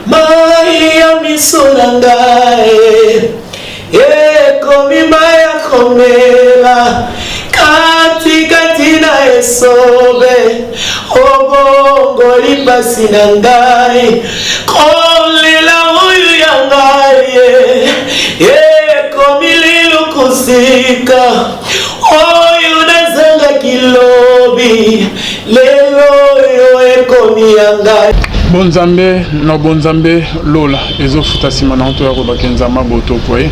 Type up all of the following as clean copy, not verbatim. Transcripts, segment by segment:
Maya misolangae ekomi maya komela kati na esobe obongo lipasi na ngai kolela oyo ya ngai ekomi lilukusika oyo nazanga kilobi lelo oyo ekomi ya ngai. Bonzambe na bonzambe lola ezofuta sima na nto ya kobakenza maboto koye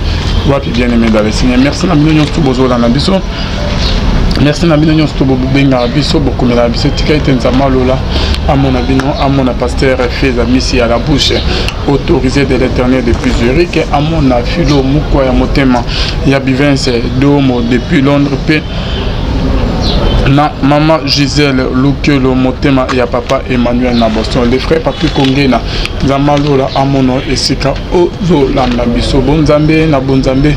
wapi bien aimé dans le Seigneur. Merci na bino nyonso bozola na biso. Merci na bino nyonso bobenga biso bokomela biso tika itenzama lola amona bino amona pasteur Feza misi à la bouche autorisé de l'Éternel depuis Zurich amona filo mukwa ya motema ya Bivence Domo depuis Londres pe na maman Gisèle Lukelo motema ya papa Emmanuel na Boston les frères papi Kongena Zamalola amono esika ozola na biso bonzambe na bonzambe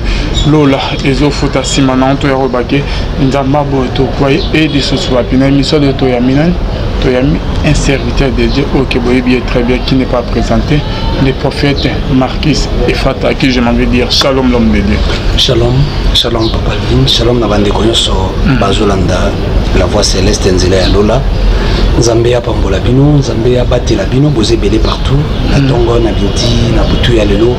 lola ezofuta sima na nto ya robake nzamba boto kwa et de sosua pina émission de Toyaminan Toyami un serviteur de Dieu au Keboyebi très bien qui n'est pas présenté le prophète Marquis et Fata à qui je m'en vais dire shalom l'homme de Dieu. Shalom shalom papa Vin shalom na bande konyoso bazolanda la voix céleste nzela ya lola Nzambe ya pambola bino Nzambe ya batela bino bozebele partout na tongo na binti na butu ya lelo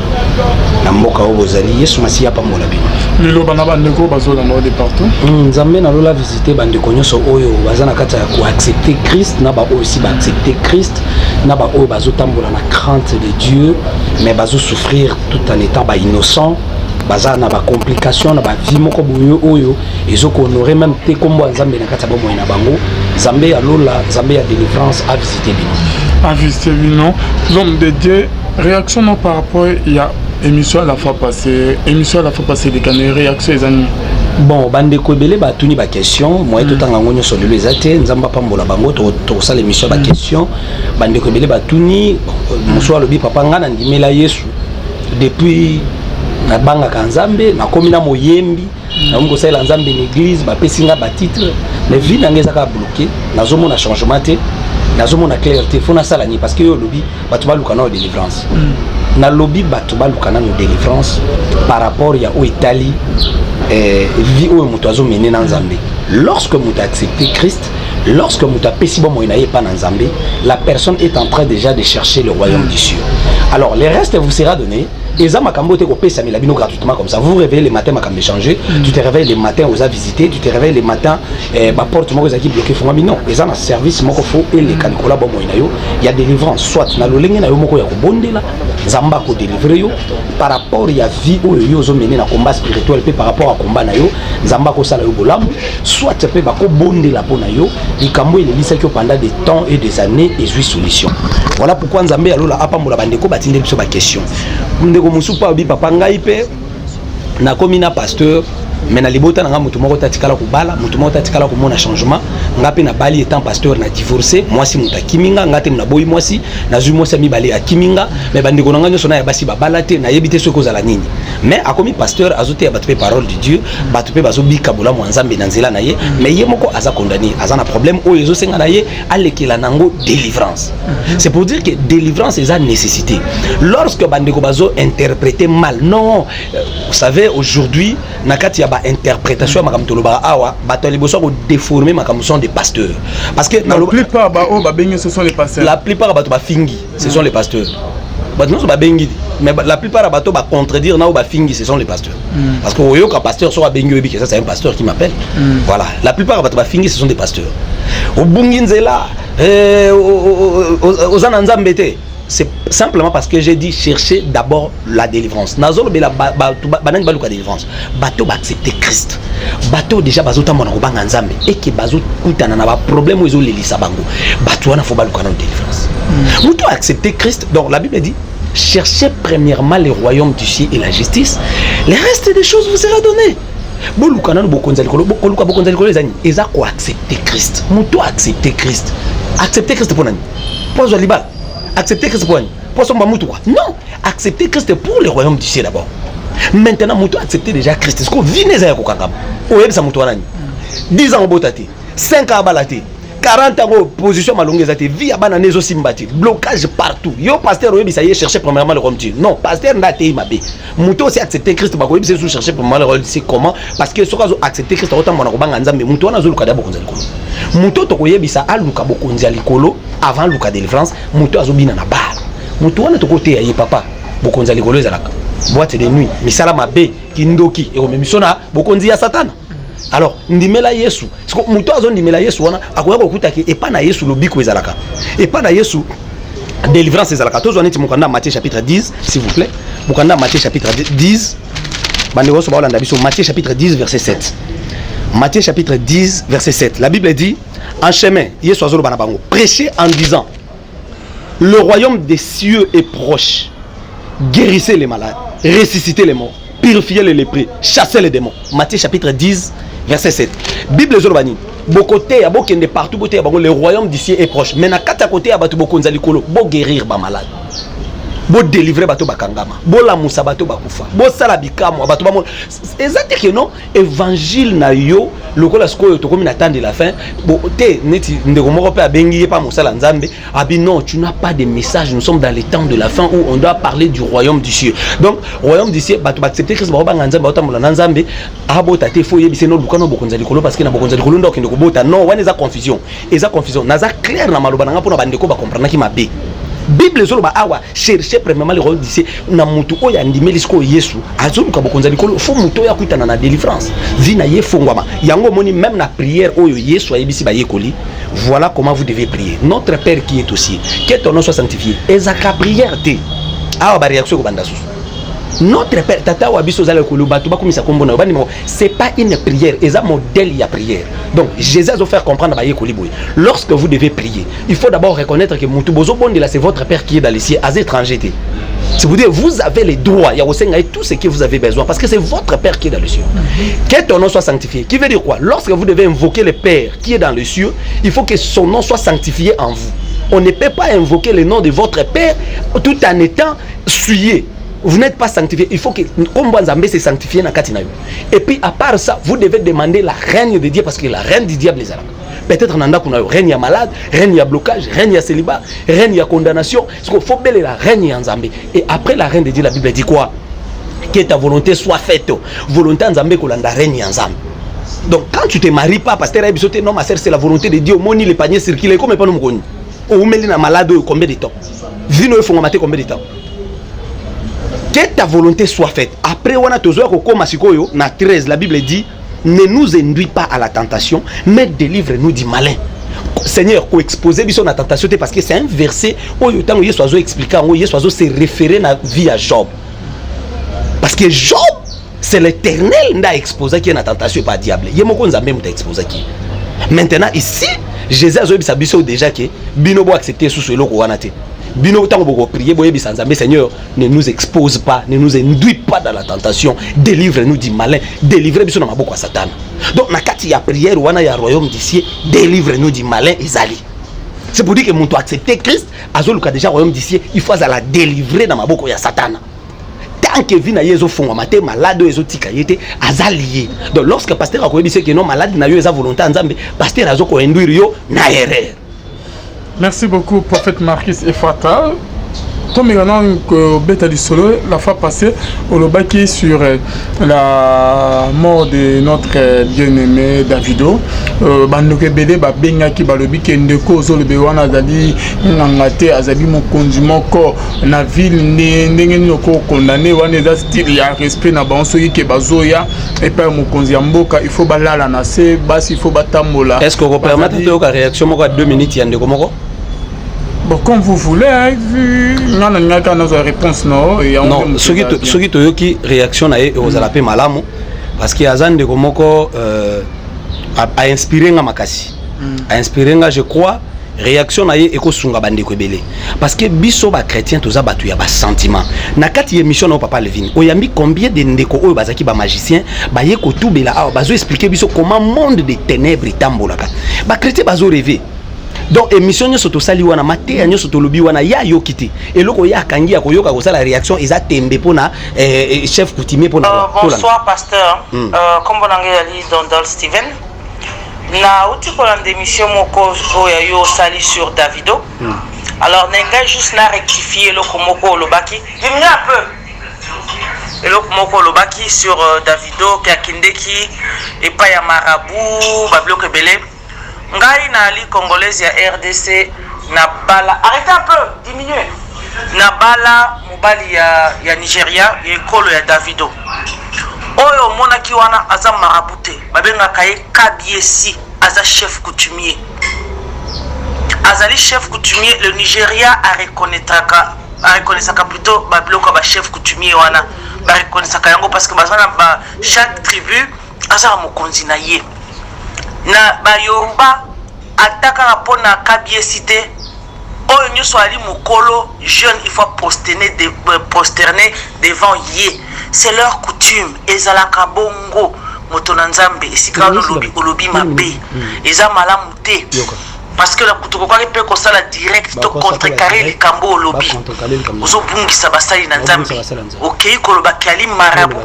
na mboka o bozali Yesu masi ya pambola bino lelo bana bandeko bazolanda de partout Nzambe na lola visiter bande konyoso oyo bazana kata ya ko accepter Christ na ba aussi ba accepter Christ na ba oyo bazotambola na crainte de Dieu mais bazo souffrir tout en étant ba innocent baza na ba complication na ba vie moko boyo oyo ezoko honorer même te kombo Nzambe na kata ba moyo na bango Nzambe ya lola Nzambe ya délivrance a visité bino l'homme de Dieu réaction non par rapport il y a émission à la fois passée des canaux réaction les amis bon bande ko belé ba tuni ba question moi tout en ngonyo sur le ezate Nzamba pambola bango to ça l'émission ba question bande ko belé ba tuni muso alobi papa ngana ndimela Yesu depuis na banga kanzambe na komina moyembi na mungo sala nzambe ni église ba pesinga ba titre les vie nangeza ka bloqué nazomo na changement te nazomo na clarté fona sala ni parce que yo lobi batu baluka na délivrance na lobby batu baluka na délivrance par rapport ya o Italie vie o muto azomene na nzambe lorsque muto accepté Christ lorsque muto pesi bon moina pas na nzambe la personne est en train déjà de chercher le royaume des cieux alors le reste vous sera donné. Et ça m'a camboté au pèse la bino gratuitement comme ça. Vous réveillez les matins, m'a camboté changer. Tu te réveilles les matins aux a visiter. Tu te réveilles les matins, ma porte moi aux qui bloqué font non. Et ça m'a service moi faut et les canicola bon moi il y a délivrance soit na lolenge na yo moko ya ko bondela nzamba ko délivrer yo par rapport il y a vie où yo zo mener na combat spirituel pe par rapport à combat na yo nzamba ko sala yo bolamu soit pe ba ko bondela pona yo likambo il lisa que pendant des temps et des années et jouit solution. Voilà pourquoi nzambe ya lola apambola bandeko batinde biso ba question. Ndeko musupa obi papa ngai pe na komina pasteur mais na libota nga mutu moko tatikala ko bala mutu moko tatikala ko mona changement ngapi na bali étant pasteur na divorcé moi si muta kiminga ngate na boyi moi si na zui moi si mi bali a kiminga mais bandeko nga nyoso na ya basi ba balate na yebite soko za la nini mais akomi pasteur azote ya batpe parole de Dieu batpe bazo bika bola mo nzambe na nzela na ye mais ye moko aza condamné aza na problème o yezo senga na ye alekela nango délivrance c'est pour dire que délivrance est une nécessité lorsque bandeko bazo interpréter mal non vous savez aujourd'hui nakati ya ba interprétation makamtoloba awa batali boso ko déformer makamson des pasteurs parce que la plupart ba o ba bengi ce sont les pasteurs la plupart ba to ba fingi ce sont les pasteurs ba non ba bengi mais la plupart ba to ba contredire na o ba fingi ce sont les pasteurs parce que oyo ka pasteur so ba bengi obi que ça c'est un pasteur qui m'appelle voilà la plupart ba to ba fingi ce sont des pasteurs au bunginzela aux ananzambete c'est simplement parce que j'ai dit chercher d'abord la délivrance. Nazolo bela banani baluka délivrance. Bateau ba accepter Christ. Bateau déjà bazota mona kobanga nzambe et que bazo kutana na ba problème ozo lelisa bango. Bateau wana faut baluka na délivrance. Muto accepter Christ. Donc la Bible dit cherchez premièrement le royaume du ciel et la justice. Le reste des choses vous sera donné. Boluka na bokonza likolo boluka bokonza likolo ezani eza ko accepter Christ. Muto accepter Christ. Accepter Christ pour nani? Pour Zoliba. Accepter Christ pour son bamoutou quoi. Non, accepter Christ pour le royaume du ciel d'abord. Maintenant, moutou accepter déjà Christ. Est-ce qu'on vit les airs au kangam? Au yeb sa moutou anani. 10 ans au botate, 5 ans à balate, 40 ans position malongue ezate vie abana nezo simbati blocage partout yo pasteur oyebi ça y chercher premièrement le royaume de Dieu non pasteur nda te mabe muto aussi accepter Christ ba koyebi c'est chercher premièrement le royaume c'est comment parce que soka zo accepter Christ autant mona ko banga nzambe muto wana zo luka da bokonza likolo muto to koyebi ça aluka bokonza likolo avant luka délivrance muto azo bina na bar muto wana to côté ya papa bokonza likolo ezalaka boîte de nuit misala mabe kindoki e omemisona bokonzi ya satana. Alors, ndimela Yesu. Parce que muto azo ndimela Yesu wana akoya kokuta ke epa na Yesu lobiko ezalaka. Epa na Yesu délivrance ezalaka. Tozo neti mukanda Matthieu chapitre 10 s'il vous plaît. Mukanda Matthieu chapitre 10. Bande woso ba olanda biso Matthieu chapitre 10 verset 7. Matthieu chapitre 10 verset 7. La Bible dit en chemin Yesu azo bana bango prêchez en disant le royaume des cieux est proche. Guérissez les malades, ressuscitez les morts, purifiez les lépreux, chassez les démons. Matthieu chapitre 10 verset 7. Bible zolobani. Bokoté ya bokende partout boté ya bango le royaume d'ici est proche. Mais na kata côté ya batu bokonza likolo, bo guérir ba malade. Bo délivrer bato bakangama. Bo la musa bato bakufa. Bo sala bikamo bato ba mo. Exactement que non évangile na yo lokola sko to komi na temps de la fin. Bo té neti ndeko moko pe abengi pa musala nzambe. Abi non, tu n'as pas de message. Nous sommes dans les temps de la fin où on doit parler du royaume du ciel. Donc royaume du ciel bato accepter Christ ba nzambe bato mula nzambe. Abo taté fo yebi seno lukano bokonza likolo parce que na bokonza likolo ndo kende ko bota. Non, wana eza confusion. Eza confusion. Naza clair na maloba nga pona bandeko ba comprendre ki mabe. Bible zoloba awa chercher premièrement le royaume d'ici na mutu oya ndimeli sko Yesu azoluka bokonza likolo fo mutu oya kuitana na délivrance vina ye fongwama yango moni même na prière oyo Yesu ayebisi ba yekoli voilà comment vous devez prier notre Père qui est au ciel que ton nom soit sanctifié ezaka prière te awa ba réaction ko banda susu notre Père tata wa biso zala ko loba to ba komisa kombo na bani c'est pas une prière eza modèle ya prière donc Jésus a faire comprendre ba yekoli boy lorsque vous devez prier il faut d'abord reconnaître que mutu bozo bonde là c'est votre Père qui est dans les cieux az étranger te c'est vous dire vous avez les droits ya osenga et tout ce que vous avez besoin parce que c'est votre Père qui est dans les cieux que ton nom soit sanctifié qui veut dire quoi lorsque vous devez invoquer le Père qui est dans les cieux il faut que son nom soit sanctifié en vous on ne peut pas invoquer le nom de votre Père tout en étant souillé. Vous n'êtes pas sanctifié. Il faut que Kombanzambe se sanctifie na kati na yo. Et puis à part ça, vous devez demander la règne de Dieu parce que la reine du diable est là. Peut-être nanda kuna yo règne ya malade, règne ya blocage, règne ya célibat, règne ya condamnation. Parce qu'il faut belle la règne ya Nzambe. Et après la reine de Dieu, la Bible dit quoi? Que ta volonté soit faite. Volonté Nzambe kolanda règne ya Nzambe. Donc quand tu te maries pas, pasteur Abisote, non ma sœur, c'est la volonté de Dieu. Moni le panier circulé comme pas nous mkoni. Ou meli na malade combien de temps? Vino yo fongomate combien de temps? Que ta volonté soit faite. Après, on a toujours na 13, la Bible dit ne nous induis pas à la tentation, mais délivre-nous du malin. Seigneur, ko exposer biso na tentation parce que c'est un verset où tant Yesu azo expliquer, où Yesu azo se référer na vie à Job. Parce que Job, c'est l'Éternel n'a exposé qui est na tentation pas diable. Yemoko nzambe muta exposé qui. Maintenant ici, Jésus azo bisa biso déjà que bino bo accepter sous ce loko wana te. Bino tango boko prier boye bisanzambe Seigneur ne nous expose pas ne nous induis pas dans la tentation délivre-nous du malin délivre biso na maboko ya Satan donc na kati ya prière wana ya royaume d'ici délivre-nous du malin ezali c'est pour dire que mutu accepter Christ azoluka déjà royaume d'ici il faut la délivrer na maboko ya Satan tant que vina yezo fongwa maté malade ezo tika yete azalié donc lorsque pasteur akoyebi c'est que non malade na yo eza volonté nzambe pasteur azoko induire yo na erreur. Merci beaucoup, prophète Marquis Efrata. Comme maintenant Beta du Solo, la fois passée, on l'a baqué sur la mort de notre bien-aimé Davido. Bandoke Bede, Benga qui balobi Kendeko, Zolo Bewana Zali, Nangate, Azabi Mokonzi Moko, na ville, Nengenoko, condamné, Waneza style, il y a respect, na bansoyi ke bazoya, et pas Mokonzi Mboka, il faut balala na se, bas, il faut batamola. Est-ce qu'on peut permettre une réaction, moi, 2 minutes, Yandeko Moko? Bon, comme vous voulez, on a nos réponses, non? Non, ce qui est réaction aux alapé malamu, parce qu'il y a Azan de Komoko a inspiré nga makasi, a inspiré nga, je crois, réaction na ye eko sunga bande ko belé, parce que biso ba chrétien toza batu ya ba sentiment. Na kati émission na papa Levin, oyambi combien de ndeko oyo bazaki ba magicien, ba ye ko tubela awa bazo expliquer biso comment monde de ténèbres tambolaka. Ba chrétien bazo rêver. Donc émission nyo soto sali wana maté nyo soto lobi wana ya yokité et loko ya kangi ya koyoka ko sala réaction eza tembe pona chef coutumier pona. Bonsoir pasteur. Comme on a dit dans Steven na uti kolanda émission moko oyo yo sali sur Davido. Alors nenga juste na rectifier le komoko lobaki. Diminue un peu. Et le komoko lobaki sur Davido qui a kindeki et pas ya marabout bablo kebele. Ngai na ali congolaise ya RDC na bala. Arrêtez un peu, diminuez. Na bala mobali ya Nigeria ya ekolo ya Davido. Oyo mona ki wana aza marabouté. Babenga kaye Kabiesi aza chef coutumier. Azali chef coutumier, le Nigeria a reconnaîtra plutôt babiloko ba chef coutumier wana ba reconnaîtra yango parce que ba chaque tribu aza mokonzi na ye. Na ba Yoruba ataka rapona Kabiesi te. Oyo nyoso ali mokolo jeune il faut prosterner devant ye. C'est leur coutume. Ezalaka bongo motona nzambe esika olobi mabe. Eza malamu te. Parce que la kutoko kwa peut ko sala direct to contrecarrer les cambo olobi. Ozo bungisa basali na nzambe. OK ko loba kali marabu.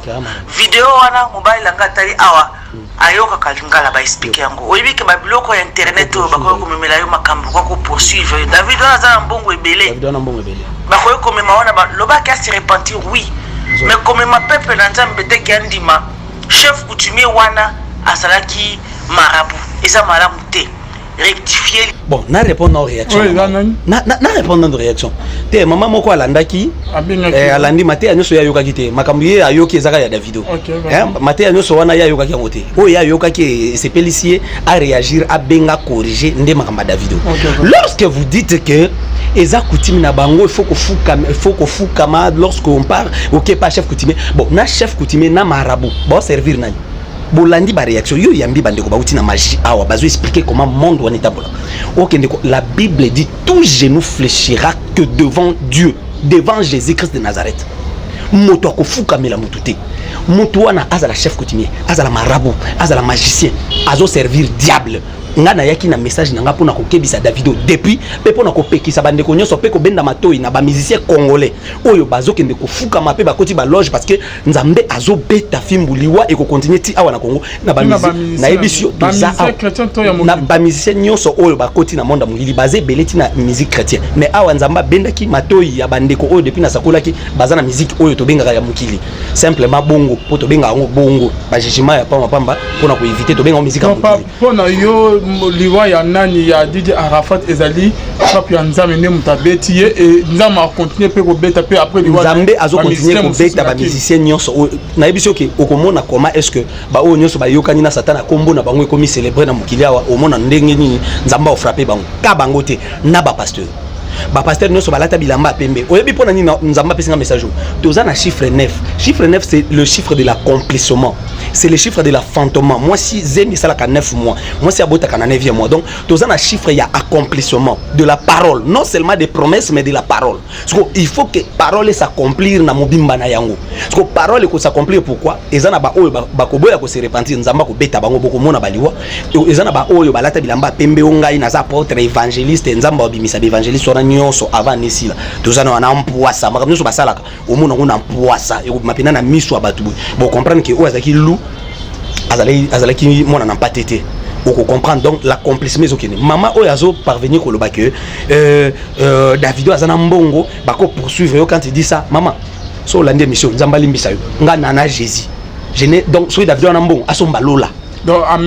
Vidéo wana mobile langa tali awa ayoka kalingala ba expliquer yango. Oyibi ke ba biloko ya internet o bako ko memela yo makambo kwa ko poursuivre. David wana za mbongo ebele. Bako ko mema wana ba loba ka se repentir oui. Mais comme ma peuple na nzambe te ki andima chef coutumier wana asalaki marabu. Eza malamu te. Rectifier. Bon, na répondre aux réactions. Oui, na répondre aux réactions. Te maman moko alandaki alandi mate anyoso ya yokaki te. Makambuye ayoki ezaka ya Davido. Mate anyoso wana ya yokaki ngote. O ya yokaki c'est policier à réagir à benga corriger ndé makamba Davido. Lorsque vous dites que eza coutume na bango il faut que fukama lorsque on parle OK pas chef coutumier. Bon, na chef coutumier na marabout. Bon servir nani. Bolandi ba réaction yo yambi bandeko ba uti na magie awa bazo expliquer comment monde on est abola. OK ndeko la Bible dit tout genou fléchira que devant Dieu, devant Jésus-Christ de Nazareth. Moto akofuka mela mututé. Moto wana azala chef coutumier, azala marabout, azala magicien, azo servir diable. Ngana yaki na message nanga pona ko kebisa Davido depuis pe pona ko pekisa bandeko nyoso pe ko benda matoi na ba musicien congolais oyo bazo kende ko fuka mape ba koti ba loge parce que nzambe azo beta fimbuliwa e ko continuer ti awa na Congo na ba musicien na ebisio toza na ba musicien nyoso oyo ba koti na monde mukili basé beleti na musique chrétienne mais awa nzamba benda ki matoi ya bandeko oyo depuis na sakola ki bazana musique oyo to benga ya mukili simplement bongo po to benga ngo bongo ba jijima ya pamba pona ko éviter to benga musique mukili pona yo liwa ya nani ya DJ Arafat ezali papi ya nzambe ne mutabeti et nzambe a continuer pe ko beta pe après liwa nzambe azo continuer ko beta ba musicien nyonso na yebiso ke okomona comment est-ce que ba o nyonso ba yokani na satana kombo na bango ekomi célébrer na mukili awa omona ndenge nini nzambe a frapper bango ka bango te na ba pasteur ba pasteur nyonso balata bilamba pembe oyebi pona nini nzamba pesinga message toza na chiffre 9. Chiffre 9 c'est le chiffre de l'accomplissement, c'est le chiffre de la fantôme. Moi si zemi sala ka 9 mois, moi si abota ka na 9e mois, donc toza na chiffre ya accomplissement de la parole, non seulement des promesses mais de la parole. Parce que il faut que parole s'accomplir na mobimba na yango. Parce que parole ko s'accomplir pourquoi ezana ba oyo ba ko boya ko se repentir nzamba ko beta bango boko mona baliwa ezana ba oyo balata bilamba pembe ongai na za apôtre évangéliste nzamba obimisa évangéliste nyonso avant nesila tozana wana mpoasa makamnyoso basalaka omona ngona mpoasa e mapena na miso abatu bo comprendre que o azaki lu azalaki mona na patete o ko comprendre donc l'accomplissement okene mama o yazo parvenir ko loba que Davido azana mbongo bako poursuivre yo quand il dit ça maman so lande mission nzamba limbisa yo nga nana Jésus je ne donc so Davido na mbongo asomba lola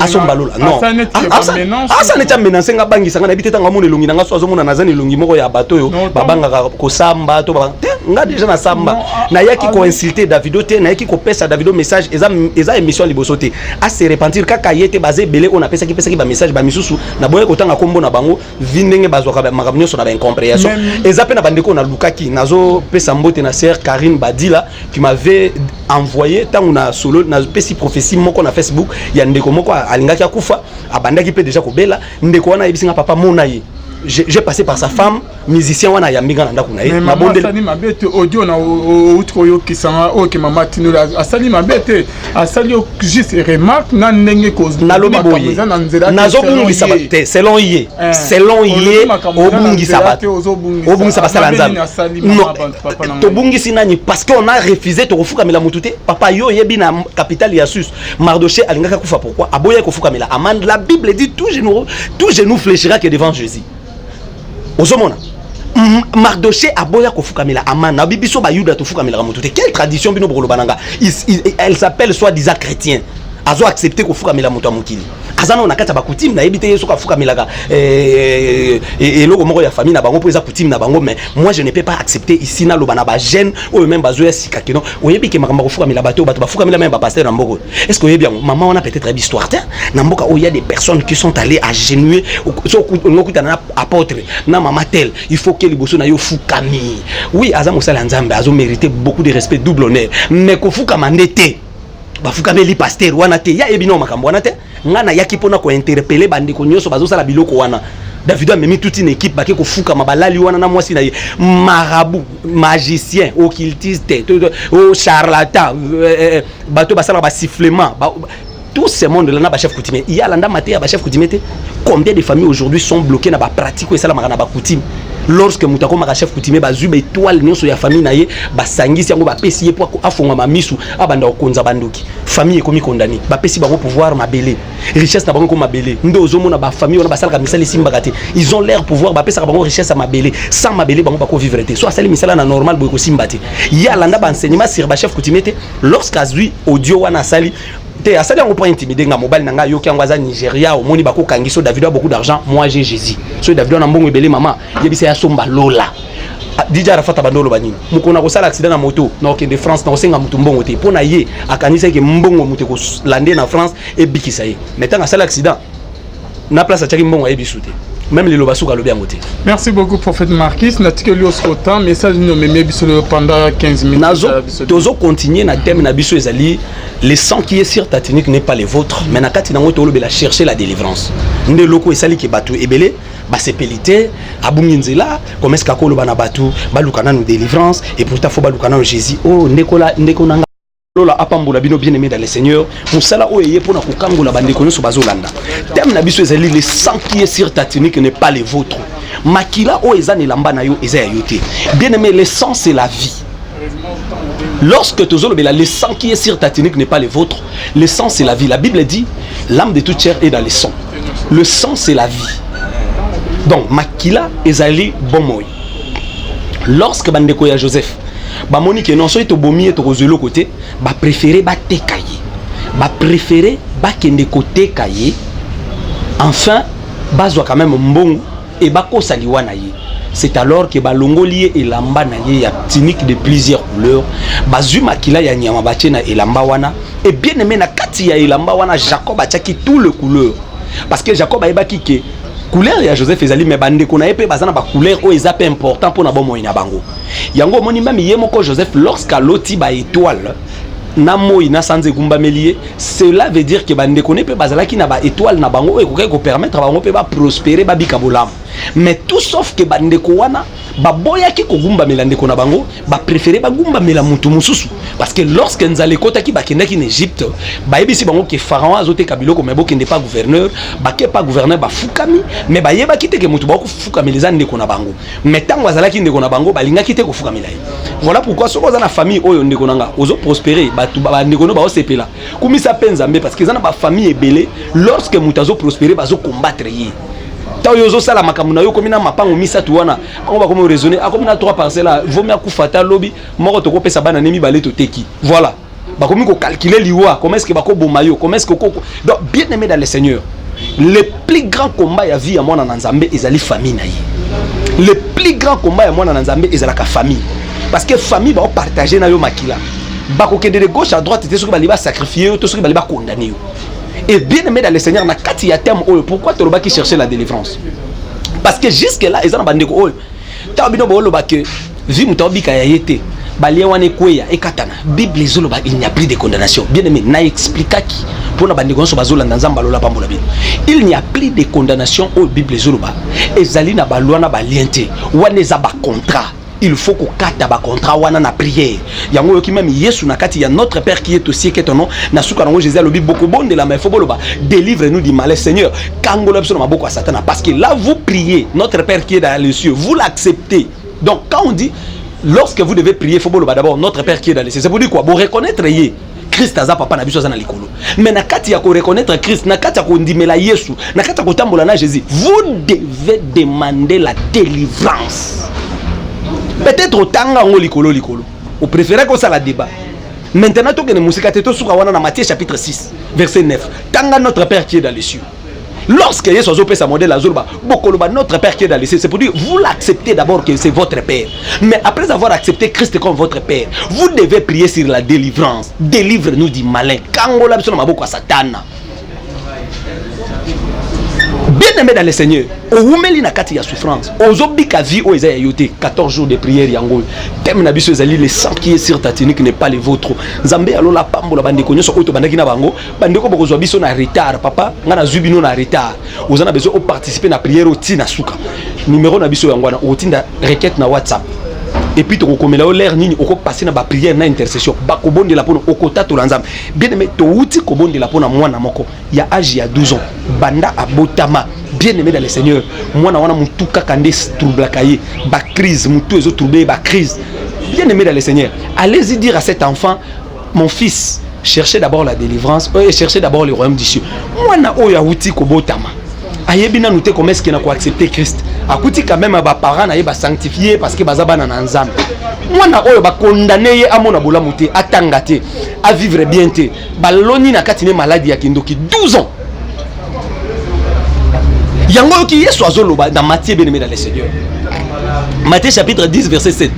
asombalola non ça n'est pas menace nga bangisa nga na biteta nga mona longi nga so azomona nazani longi moko ya bato yo babanga ko samba to nga déjà na samba na yaki ko insulter Davido te na yaki ko pesa Davido message eza émission liboso te a se repentir kaka yete basé belé on a pesa ki ba message ba misusu na boye ko tanga kombo na bango vindenge bazwa ka makamnyo so na ba incompréhension eza pe na bandeko na lukaki nazo pesa mbote na sœur Karine Badila qui m'avait envoyé tant on a solo na pesi prophétie moko na Facebook ya ndeko moko alingaki akufa abandaki pe déjà ko bela ndeko wana ebisinga papa mona ye j'ai passé par sa femme musicien wana yambinga na ndako na ye na bonde sali mabete audio na outro yo kisanga o ke mama tinola asali mabete asali juste remarque na ndenge cause na lobi boye nazo bungisa te selon ye obungisa ba sala nzambe to bungisi nani parce qu'on a refusé to refuka mela mutute papa yo yebi na capitale ya sus Mardoché alingaka kufa pourquoi aboya ko fuka mela amande la Bible dit tout genou fléchira que devant Jésus ozomona Mardoché aboya ko fuka mela amande na bibiso ba yuda to fuka mela mutute quelle tradition bino bolo bananga elle s'appelle soi-disant chrétien azo accepter ko fuka mela muto mukili azana on akata ba coutume na ebité yeso ka fuka melaka eloko moko ya famille na bango pour eza coutume na bango mais moi je ne peux pas accepter ici na lobana ba jeune ou même bazo ya sika kino oyebi ke makamba ko fuka mela bato ba fuka mela même ba pasteur na mboko est-ce que oyebi maman on a peut-être une histoire na mboka où il y a des personnes qui sont allées agenouiller so ngokuta na apôtre na mama tel il faut que liboso na yo fukami oui azamo sala nzambe azo mériter beaucoup de respect double honneur mais ko fuka mandete bafukami pasteur wana te ya ebino makambo wana te ngana yaki pona ko interpeller bandeko nyoso bazo sala biloko wana Davido a mis toute une équipe baki ko fuka mabalali wana na mwasi na ye marabout magicien occultiste o charlatan bato basala ba sifflement tout ce monde là na ba chef coutumier il y a landa maté ya ba chef coutumier combien de familles aujourd'hui sont bloquées na ba pratique et sala makana ba coutume lorsque mutako maka chef coutumier bazuba étoile nyonso ya famille na ye basangisi yango bapesi ye po afonga mamisu abanda okonza banduki famille ekomi condamné bapesi bango pouvoir mabele richesse na bango ko mabele ndo ozomona ba famille ona basala ka misali simba kate ils ont leur pouvoir bapesa bango richesse mabele sans mabele bango bako vivre te so asali misala na normal boy ko simba te ya landa ba enseignement sur ba chef coutumier te lorsqu'azui audio wana sali te asali yango pour intimider nga mobile nanga yoki yango aza Nigeria au moni bako kangiso Davido a beaucoup d'argent moi j'ai Jésus so Davido na mbongo ebele mama yebisa ya somba lola DJ Arafat bandolo banini mukona ko sala accident na moto na okende France na osenga mutu mbongo te pona ye akanisa ke mbongo mutu ko lande na France e bikisa ye metanga sala accident na place achaki mbongo e bisute même les lobasuka lobi yango te. Merci beaucoup prophète Marquis natike lios autant message no meme bisolo pendant 15 minutes nazo tozo continuer na thème na biso ezali le sang qui est sur ta tunique n'est pas le vôtre mais na kati nango to lobela chercher la délivrance nde loko esali ke bato ebele basepelite abunginzela comme est-ce kakolo bana bato balukana no délivrance et pourtant faut balukana no Jésus oh ndeko nanga lola apambola bino bien aimé dans le Seigneur musala oyeye pona kokangola bandeko nyoso bazolanda thème na biso ezali le sang qui est sur ta tunique n'est pas le vôtre makila o eza nelamba na yo eza ya yote bien aimé le sang c'est la vie lorsque tozolobela le sang qui est sur ta tunique n'est pas le vôtre le sang c'est la vie la Bible dit l'âme de toute chair est dans le sang le sang c'est la vie donc makila ezali bomoy lorsque bandeko ya Joseph ba monique non so to bomi to kozelo côté ba préférer ba tekaye ba préférer ba kende côté kaye enfin bazwa quand même mbongo et ba ko saliwa na ye c'est alors que ba longolier elamba na ye ya tunique de plusieurs couleurs bazuma kila ya nyama ba tena elamba wana et bien aimé na kati ya elamba wana Jacob a tchaki tout le couleur parce que Jacob a ebaki ke couleur ya Joseph ezali mais bande ko na epé bazana ba couleur o ezape important pour na bon moina bango yango moni même yemoko Joseph lorsqu'à loti ba étoile na moi na sanze kumba melie cela veut dire que bande ko ne pe bazala ki na ba étoile na bango e ko permettre bango pe ba prospérer ba bikabolam mais tout sauf que bande ko wana ba boya ki ko gumba melande ko na bango ba préférer ba gumba mela mutu mususu parce que lorsque nzale kota ki ba kenda ki en Égypte ba ebisi bango ke pharaon azote kabilo ko mebo kende pas gouverneur ba ke pas gouverneur ba fukami mais ba yeba kite ke mutu ba ko fukami les ande ko na bango mais tango azala ki ndeko na bango ba linga kite ko fukami lai voilà pourquoi soko za na famille oyo ndeko nanga ozo prospérer ba tu ba ndeko no ba osepela kumisa penzambe parce que za na ba famille ebele lorsque mutu azo prospérer ba zo combattre yi ta yozo sala makambo na yo komina mapango misatu wana on va comme raisonner akomina 3 parcelles vaut mieux kufata lobby moko to kopesa bana nemi baleto teki voilà ba komi ko calculer liwa comment est-ce que ba ko bomayo comment est-ce que donc bien aimé dans le Seigneur le plus grand combat ya vie ya mwana na Nzambe ezali famille na ye le plus grand combat ya mwana na Nzambe ezala ka famille parce que famille ba partager na yo makila ba ko kende de gauche à droite te soki ba liba sacrifier to soki ba liba condamner yo. Et bien aimé dans le Seigneur, na kati ya terme oyo pourquoi tu loba qui chercher la délivrance parce que jusque là ils ont bandeko oyo ta bino bo loba que vi mutabika ya yete balie wana kweya ekatana Bible ezoloba il n'y a plus de condamnation. Bien aimé, na expliquer qui pour na bandeko so bazolanda nzamba lola pambola bien. Il n'y a plus de condamnation au Bible ezoloba ezali na balwa na baliente wana za ba contrat. Il faut qu'on kata ba contrat wana na prière. Yango yoki même Yesu na kati ya notre Père qui est aussi que ton nom na suka nango Jésus lobi beaucoup bon de la main faut boloba délivre-nous du mal Seigneur. Kangola biso na maboko ya Satan parce que là vous priez notre Père qui est dans les cieux, vous l'acceptez. Donc quand on dit lorsque vous devez prier faut boloba d'abord notre Père qui est dans les cieux. C'est pour dire quoi? Pour reconnaître Yé Christ aza papa na biso aza na likolo. Mais na kati ya ko reconnaître Christ, na kati ya ko ndimela Yesu, na kati ya ko tambola na Jésus, vous devez demander la délivrance. Peut-être au tanga ngo likolo likolo. Vous préférez que ça la débat. Maintenant to que ne musika teto suka wana na Matthieu chapitre 6 verset 9. Tanga notre Père qui est dans les cieux. Lorsque Yesu azo pesa modèle azolba bokoloba notre Père qui est dans les cieux, c'est pour dire vous l'acceptez d'abord que c'est votre Père. Mais après avoir accepté Christ comme votre Père, vous devez prier sur la délivrance. Délivre-nous du malin. Kangola biso na maboko ya Satana. Bien aimé dans le Seigneur, oumeli na kati ya souffrance, ozobika vie o ezaya yote 14 jours de prière yango. Thème na biso ezali le sang qui est sur ta tunique n'est pas le vôtre. Nzambe alola pambola bandeko nyoso oto bandaki na bango, bandeko bokozwa biso na retard papa, nga na zubino na retard. Ozana besoin de participer na prière oti na suka. Numéro na biso yango na otinda requête na WhatsApp. Et puis tu recommences là l'air nini oko passer na ba prière na intercession ba kobonde la pona okota to lanzam bien aimé to uti kobonde la pona mwana moko ya âge ya 12 ans banda abotama bien aimé dans le Seigneur mwana wana mutuka kande trouble kaye ba crise mutu ezo trouble ba crise bien aimé dans le Seigneur allez-y dire à cet enfant mon fils cherchez d'abord la délivrance et cherchez d'abord le royaume des cieux mwana oya uti kobotama ayebina nous te comment est-ce qu'il a accepté Christ akuti quand même ba parents na ba sanctifier parce que bazaba na nzambe mwana oyo ba condamner amona bolamu te atanga te à vivre bien te baloni na katine maladie ya kindoki 12 ans yango ki Yesu azoloba dans Matthieu bien-aimé dans le Seigneur Matthieu chapitre 10 verset 7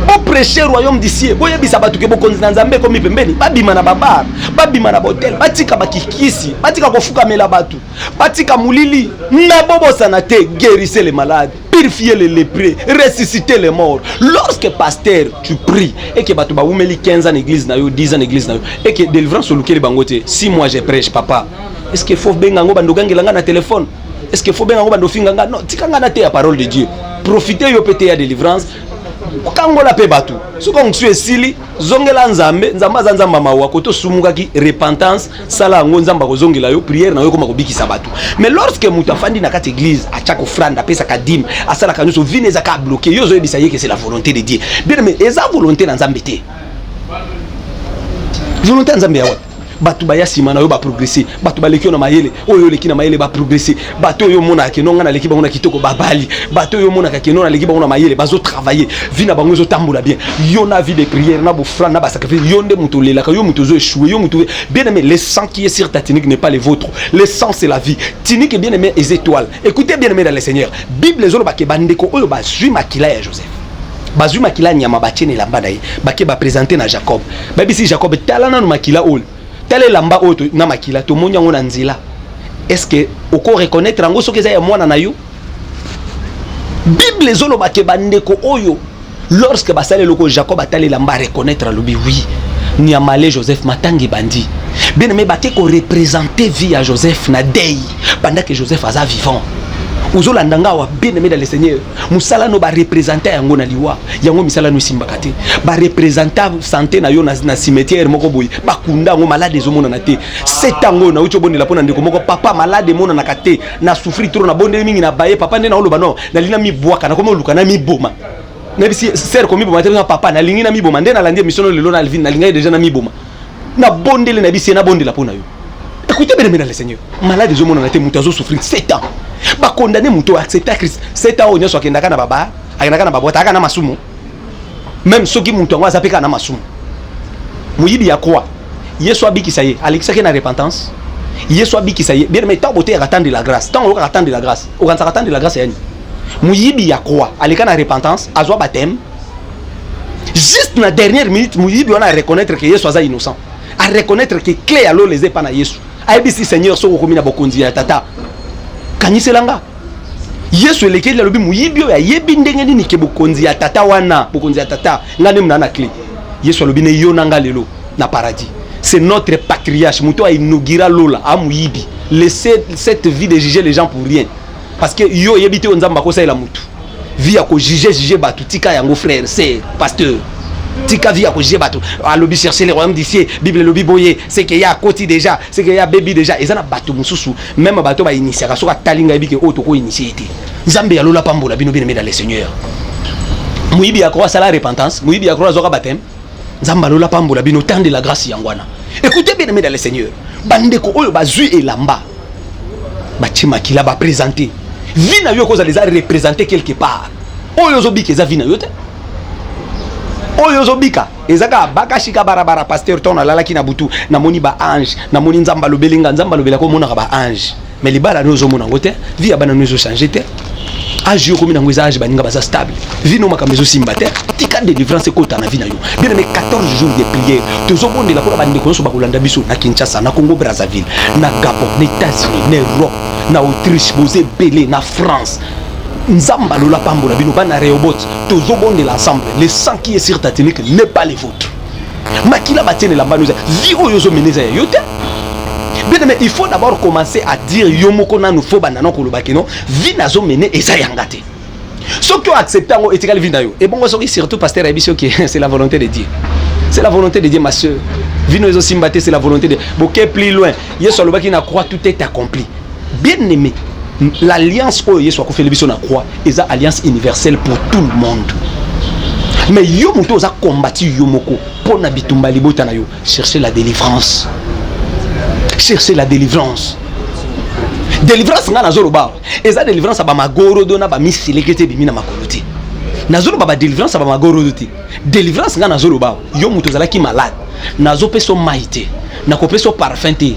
pour prêcher le royaume d'ici boye bisa batuke bokonzi na nzambe komi pembeni babima na babar babima na botel batika bakikisi batika kofuka mela batu batika mulili na bobosana te guérissez les malades purifier les lépreux ressusciter les morts lorsque pasteur tu pries et que batu ba umeli 15 ans église na yo 10 ans église na yo et que délivrance olukeli bangote si moi je prêche papa est-ce que faut bengango bandogangela na téléphone est-ce que faut bengango bandofinganga non tikanga na te la parole de Dieu profitez yo pété ya délivrance kangola pe batu soka ngsu esili zongela nzambe nzamba za nzamba mawa koto sumukaki repentance sala ngo nzamba ko zongela yo prière na yo koma ko bikisa batu mais lorsque mutu afandi na kati église achako franda pesa kadim asala kanuso vine za ka bloquer yo zo ebisa yeke c'est la volonté de Dieu bien mais eza volonté na nzambe te volonté nzambe ya wat batu baya simana yo ba progresser batu baleki na mayele oyo leki na mayele ba progresser batu yo mona ke nonga na leki bango na kitoko babali batu yo mona ke nona leki bango na mayele bazo travailler vie na bango zo tambola bien yo na vie de prière na bofra na ba sacrifice yo nde muto lela ka yo muto zo échouer yo muto bien aimé le sang qui est sur ta tunique n'est pas le vôtre le sang c'est la vie tunique bien aimé les étoiles écoutez bien aimé dans le Seigneur Bible zolo ba ke bandeko oyo ba zui makila ya Joseph bazui makila nyama ba tiene lamba dai ba ke ba présenter na Jacob ba bisi Jacob talana no makila oyo telle lamba oto na makila to monya ngona nzila est-ce que oko reconnaître ngo soki za ya mwana na yo Bible zolo ba ke bandeko oyo lorsque basale loko Jacob atale lamba reconnaître lobi oui ni amale Joseph matangi bandi bien aimé ba ke ko représenter vie à Joseph na dei pendant que Joseph aza vivant Uzola ndanga wa bien aimé dans le Seigneur musala no ba représenter yango na liwa yango misala no simbaka te ba représenter santé na yo na cimetière moko boy ba kunda ngo malade zo mona na te setango na ucho bonela pona ndeko moko papa malade mona na kate na souffrir trop na bonde mingi na baye papa ndena oloba no na lina mi bwaka na komo luka na mi boma na bisi ser komi boma te papa na lingi na mi boma ndena landie mission lelo na Alvin na linga déjà na mi boma na bondele na bisi na bondela pona yo écoutez bien aimé dans le Seigneur malade zo mona na te mutazo souffrir 7 ans ba condamner muto accepter Christ 7 ans onyo so kendaka na baba akendaka na babota aka na masumu même soki muto ngo azapeka na masumu muyibi ya quoi Yesu abikisa ye alexaki na repentance Yesu abikisa ye bien mais tant boté attendre la grâce tant on attendre la grâce on attendre la grâce yani muyibi ya quoi aleka na repentance azwa baptême juste na dernière minute muyibi on a reconnaître que Yesu aza innocent à reconnaître que clé à l'eau les est pas na Yesu abisi Seigneur so ko mina bokonzi ya tata kanyiselanga Yesu eleki la lobi muyibi ya yebi ndenge nini ke bokonzi ya tata wana bokonzi ya tata ngane mna na clé Yesu lobi ne yonanga lelo na paradis. C'est notre patriarche muto a inaugura lola a muyibi. Laissez cette vie de juger les gens pour rien parce que yo yebite onzamba ko sa la mutu vie à juger batu tika yango frère c'est pasteur tika vie à juger batu a lobby chercher les royaumes d'ici Bible lobby boyer c'est qu'il y a côté déjà c'est qu'il y a baby déjà et ça na batu mususu même batu ba initier so ka talinga ebike auto ko initier été nzambe ya lola pambola bino bien dans le Seigneur muyibi ya croix la repentance muyibi ya croix zoka baptême nzamba lola pambola bino temps de la grâce yangwana. Écoutez bien dans le Seigneur bandeko oyo bazui elamba bachima kila ba présenter vie na yo ko za les a représenter quelque part oyo zobika eza vie na yo te oyo zobika ezaka bakashika barabara pasteur tona lalaki na butu na moni ba ange na moni nzamba lobelinga nzamba lobela ko mona ba ange mais libala no zo mona ngote vie abana no zo changer te age yo komi na ngweza age baninga baza stable vie no makambezo simba te tika délivrance ko ta na vie na yo bien mais 14 jours de prière tozo bonde la ko ba ndeko so ba kolanda biso na Kinshasa na Congo Brazzaville na Gabon na États-Unis na Europe na Autriche bosé belé na France nzamba lola pambola bino bana Rehoboth tozo bonde l'ensemble le sang qui est sur ta tunique n'est pas le vôtre makila batene la mbano vie oyo zo meneza yo te. Bien mais il faut d'abord commencer à dire yomoko na nous faut banana ko lobaki non vie nazo mener eza yangate ce qui ont accepté en étical vie na yo et bon so surtout pasteur Ebiso qui c'est la volonté de Dieu. C'est la volonté de Dieu ma soeur. Vie nous aussi mbaté c'est la volonté de boké plus loin yeso lobaki na croix tout est accompli. Bien aimé l'alliance oyo yeso ko fait le biso na croix eza alliance universelle pour tout le monde. Mais yo muto oza combattu yomoko pona bitumba libota na yo chercher la délivrance. Chercher la délivrance. Délivrance nga nazolo ba. Eza délivrance ba magoro dona ba misilekete bimina makoluti. Nazolo ba délivrance ba magoro doti. Délivrance nga nazolo ba. Yo muto zala ki malade. Nazo peso maite. Nako peso parfum te.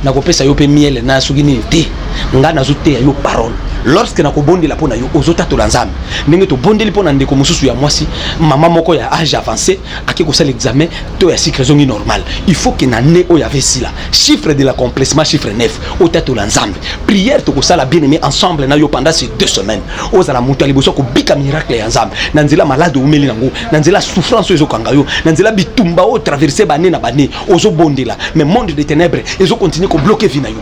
Nako pesa yo pe miel na sugini te. Nga nazo te yo parole. Lorsque nako bondi la pona yo ozota to lanzam. Ndenge to bondi li pona ndeko mususu ya mwasi mama moko ya âge avancé akiko sala l'examen to ya cycle normal. Il faut que na né o ya vesi là. Chiffre de l'accomplissement chiffre 9 au tato lanzam. Prière to ko sala bien aimé ensemble na yo pendant ces 2 semaines. Ozala mutali boso ko bika miracle ya nzambe. Nanzela malade umeli nango. Nanzela souffrance ezo kanga yo. Nanzela bitumba o traverser bané na bané ozo bondi là. Mais monde des ténèbres ezo continue ko bloquer vie na yo.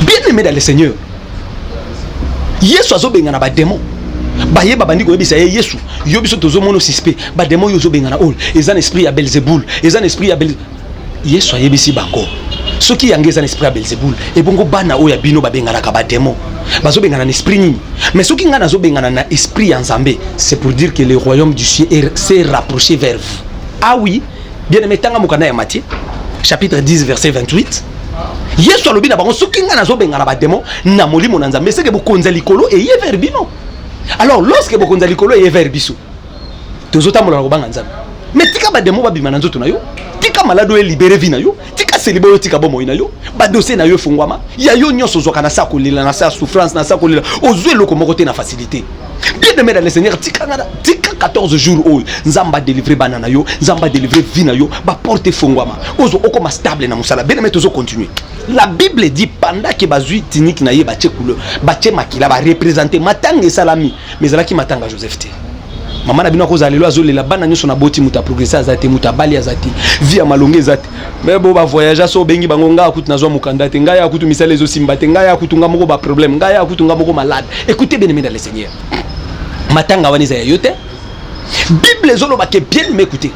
Bien aimé dans le Seigneur. Yesu azo bengana ba démon. Ba yeba bandi ko yebisa Yesu. Yobiso tozo mono suspect. Ba démon yozo bengana all. Ezan esprit ya Belzebul. Ezan esprit ya Yesu ayebisi bango. Soki yangeza esprit ya Belzebul e bongo bana oya bino ba bengana ka ba démon. Bazo bengana na esprit nini. Mais soki ngana zo bengana na esprit ya Nzambe, c'est pour dire que le royaume du ciel s'est rapproché vers vous. Ah oui, bien aimé tanga mokana ya Matthieu chapitre 10 verset 28. Yesu alobi na bango soki nga nazo benga na ba démon na molimo na Nzambe c'est que bokonza likolo et ye vers bino. Alors lorsque bokonza likolo et vers biso tozota molana ko banga Nzambe mais tika ba démon ba bima na nzoto na yo tika malado e libérer vie na yo tika célibat yo tika bomo na yo ba dossier na yo fungwama ya yo nyonso zoka na sa kolela na sa souffrance na sa kolela ozwe loko moko te na facilité. Bien aimé dans le Seigneur tika 14 jours oyo Nzamba délivrer banana yo Nzamba délivrer vie na yo ba porter fungwama ozo okoma stable na musala. Bien aimé tozo continuer. La Bible dit pendant que bazui tinik na ye bache couleur bache makila ba représenter matanga salami mais zalaki matanga Joseph te mama na bino ko zalelo azolela bana nyoso na boti muta progresser azate muta bali azate vie ya malonge azate mais bo ba voyager so bengi bango nga akutu nazwa mukanda te nga ya akutu misale zo simba te nga ya akutu nga moko ba problème nga ya akutu nga moko malade. Écoutez bien aimé dans le Seigneur matanga waniza ya yote Bible zolo ba ke bien m'écouter.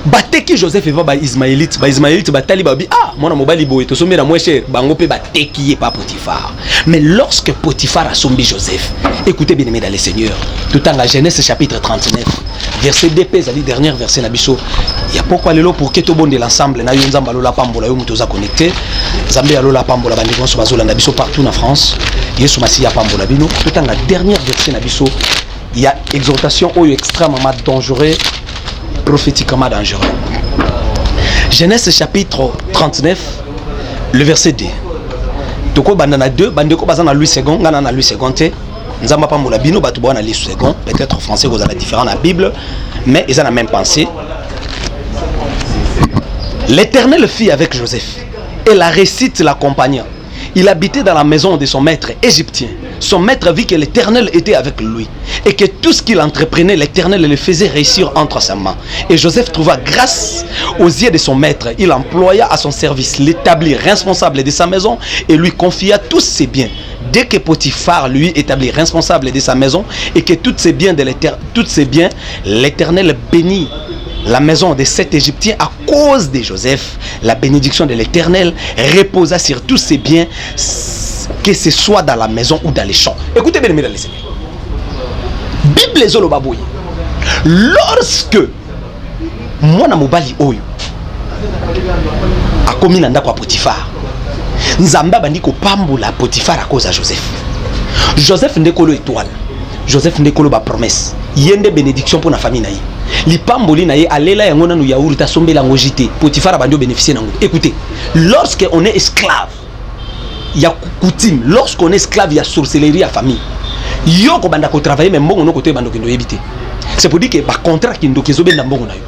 Bateki Joseph eva ba Ismaélite batali babi ah mona mobali boye to somera moins cher bango pe bateki ye pa Potiphar. Mais lorsque Potiphar a sombi Joseph, écoutez bien aimé dans le Seigneur, tout en la Genèse chapitre 39 verset 2 pèse dernier verset na biso il y a pourquoi lelo pour que to bon de l'ensemble na yo nzamba lola pambola yo mutoza connecté nzambe lola pambola bandi konso bazola na biso partout en France Yesu masiya pambola bino tout en la dernière verset na biso il y a exhortation oyo extrêmement dangereux prophétiquement dangereux. Genèse chapitre 39 le verset 2. Toko bandana 2 bandeko bazana Louis second ngana na Louis second te nzamba pambola bino batu bona Louis second peut-être français vous avez différent la Bible mais ils ont la même pensée. L'Éternel fit avec Joseph et la récite l'accompagnant. il habitait dans la maison de son maître égyptien. Son maître vit que l'Éternel était avec lui et que tout ce qu'il entreprenait, l'Éternel le faisait réussir entre ses mains. Et Joseph trouva grâce aux yeux de son maître. Il employa à son service, l'établit responsable de sa maison et lui confia tous ses biens. Dès que Potiphar lui établit responsable de sa maison et que tous ses biens, l'Éternel bénit la maison de cet Égyptien à cause de Joseph. La bénédiction de l'Éternel reposa sur tous ses biens, que ce soit dans la maison ou dans les champs. Écoutez bien, mesdames et messieurs. Bible zolobaboui. Lorsque mwana mobali oyo akomi na ndako ya Potiphar, Nzamba bandi ko pambola Potiphar à cause de Joseph. Joseph ndekolo étoile. Joseph ndekolo ba promesse. Yende bénédiction pour la famille naïe. Li pamboli naïe alela yango na nu yaouri ta sombela ngojité. Potiphar bandi bénéficier nango. Écoutez, lorsque on est esclave, il y a coutume. Lorsqu'on est esclave, il y a sorcellerie à famille. Yo ko banda ko travailler mais mbongo no côté bando kindo ebité. C'est pour dire que ba contrat kindo kezobe na mbongo na yo.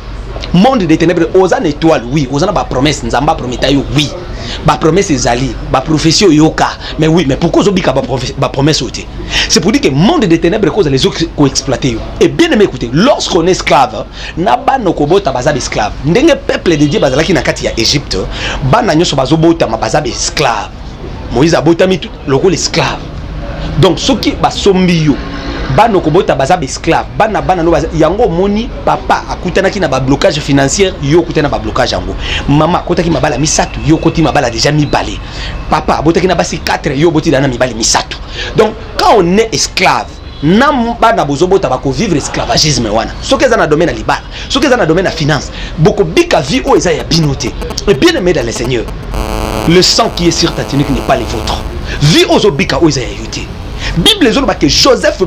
Monde des ténèbres, osana étoile, oui, osana ba promesse, nzamba prometa yo, oui. Ba promesse ezali, ba profession yoka, mais oui, mais pourquoi zobika ba promesse oté? C'est pour dire que monde des ténèbres cause les autres ko exploiter yo. Et bien aimé écoutez, lorsqu'on est esclave, na ba no kobota baza esclave. Ndenge peuple de Dieu bazalaki na kati ya Égypte, bana nyoso bazobota ma baza esclave. Moïse abotami tout loko l'esclave. Donc ceux qui ba sombi yo bano kobota baza esclave bana no baza yango moni papa akutana ki na ba blocage financier yo kutana ba blocage yango mama kotaki mabala misatu yo koti mabala déjà mibale papa abotaki na basi 4 yo boti dana mibale misatu. Donc quand on est esclave nam bana bozobota bako vivre esclavagisme wana soki eza na domaine ya libala soki eza na domaine ya finance boko bika vie o eza ya binoté. Et bien aimé dans le Seigneur, le sang qui est sur ta tunique n'est pas le vôtre. Vie ozobika o eza ya yoté. Bible zolo que Joseph,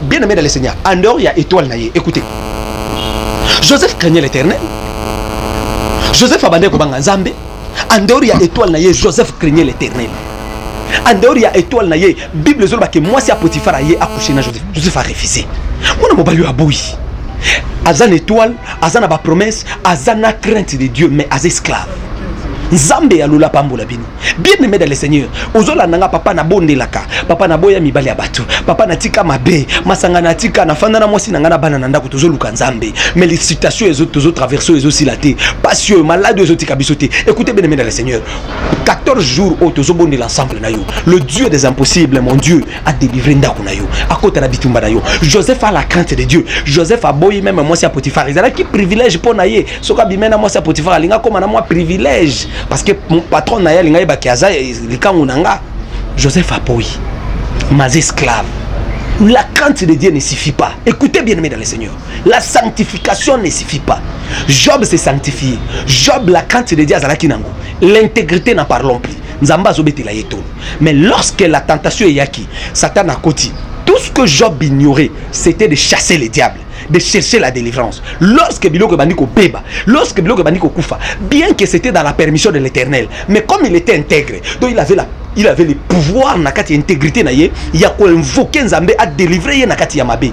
bien aimé dans le Seigneur, en dehors il y a étoile naïe. Écoutez, Joseph craignait l'Éternel. Joseph abandonné comme Nzambe. En dehors il y a étoile naïe. Joseph craignait l'Éternel. En dehors il y a étoile naïe. Bible zolo que moi si à Potiphar aïe accouché na Joseph. Joseph a refusé. Moi na mobayo aboui. Azan étoile, azan a ba promesse, azan a crainte de Dieu mais az esclave. Nzambe ya lula pambola bino. Bien aimé dans le Seigneur. Ozola nanga papa na bondelaka. Papa na boya mibali ya batu. Papa na tika mabe. Masanga na tika na fanda na mwasi nanga na bana na ndako tozoluka Nzambe. Mais les situations les autres traverser les autres silaté. Passion malade les autres kabisoté. Écoutez bien aimé dans le Seigneur. 14 jours au tozobonde l'ensemble na yo. Le Dieu des impossibles, mon Dieu, a délivré ndako na yo. A côté na bitumba na yo. Joseph a la crainte de Dieu. Joseph a boyi même moi si à Potiphar. Ils a qui privilège pour naïe. Soka bimena moi si à Potiphar alinga comme na moi privilège. Parce que mon patron n'a pas Joseph a poi, mais esclave. La crainte de Dieu ne suffit pas. Écoutez bien aimé dans le Seigneur. La sanctification ne suffit pas. Job s'est sanctifié. Job, la crainte de Dieu a zalakinango. L'intégrité n'en parlons plus. Nzamba zobete la yeto. Mais lorsque la tentation est yaki, Satan a côté. Tout ce que Job ignorait, c'était de chasser les diables, de chercher la délivrance. Lorsque Biloko Bandiko Beba, lorsque Biloko Bandiko Koufa, bien que c'était dans la permission de l'Éternel, mais comme il était intègre, donc il avait le pouvoir nakati intégrité naye, il y a quoi invoquer Nzambe à délivrer nakati yamabe.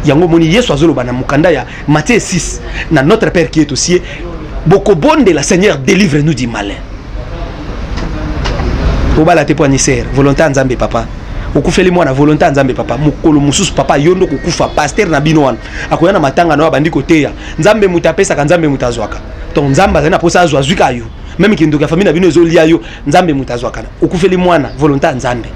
Yango moni Yesu azolo bana mukanda ya Matthieu 6, na notre Père qui est au ciel, boko bonde la Seigneur délivre-nous du malin. Obala te poignisser, volonté Nzambe papa. Okufeli mwana volonté Nzambe papa mukolo mususu papa yondo kokufa pasteur na bino wana akoya na matanga na bandi koteya Nzambe mutapesa ka Nzambe mutazwaka to Nzambe azana posa azwazwika yo même kindoka famille na bino ezolia yo Nzambe mutazwaka okufeli mwana volonté Nzambe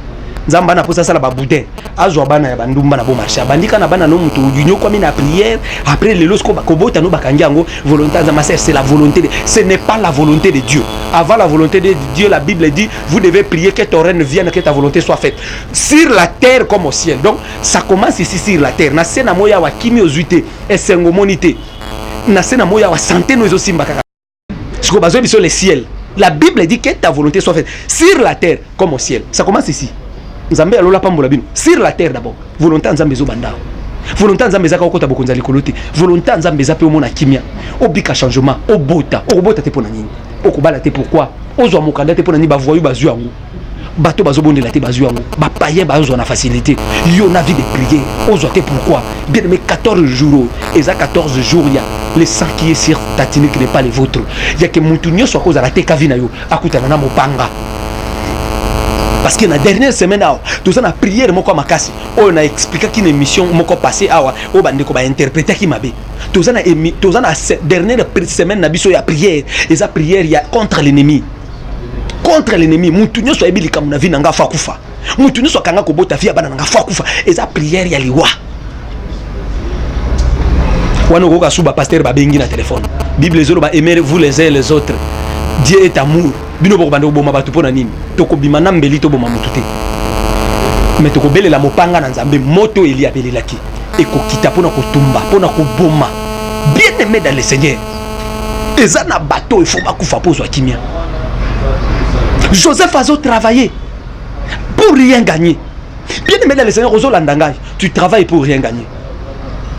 Nzambe ana posa sala ba boudin azwa bana ya bandumba na bo marché bandika na bana no mutu unyo kwa mina prière après le losko bakobota no bakangiango volonté Nzambe c'est la volonté de ce n'est pas la volonté de Dieu. Avant la volonté de Dieu, la Bible dit vous devez prier que ton règne vienne, que ta volonté soit faite sur la terre comme au ciel. Donc ça commence ici sur la terre. Na sena moya wa kimiozité et sengomonité. Na sena moya wa santé nous aussi mbaka. Ce qu'on besoin sur le ciel. La Bible dit que ta volonté soit faite sur la terre comme au ciel. Ça commence ici. Nzambe alola pambola bino sur la terre d'abord. Volonté Nzambe zo banda. Volonté Nzambe za kokota bokonza likolote. Volonté Nzambe za pe omona kimia. Obika changement, obota te pona nini. Okubala te pourquoi? Ozwa mokanda te pona ni ba voyou bazu yango. Bato bazobonde la te bazu yango. Ba païen bazwa na facilité. Yo na vie de prier. Ozwa te pourquoi? Bien mais 14 jours et ça 14 jours il y a le sang qui est sur ta tunique n'est pas le vôtre. Il y a que mutunyo soit cause à la te kavina yo akuta na mopanga. parce que la dernière semaine tout na prière moko makasi on a expliqué qu'une émission moko passé o bande ko ba interpréter qui mabe tout na dernière semaine na biso ya prière et sa prière ya contre l'ennemi mutu nyoso ebili kam na vie nanga fa kufa mutu nyoso kanga ko bota vie bana nanga fa kufa et sa prière ya liwa wana ko ka suba pasteur ba bengi na téléphone bible zolo ba aimer vous les uns les autres Dieu est amour bino boko bande ko boma batu pona nini to ko bima na mbeli to boma mutu te mais to ko belela mopanga na nzambe moto eli abelelaki et ko kita pona ko tumba pona ko boma bien aimé dans le Seigneur eza na bateau il faut ba kufa pozwa kimia. Joseph a travaillé pour rien gagner. Bien aimé dans le Seigneur, tu travailles pour rien gagner.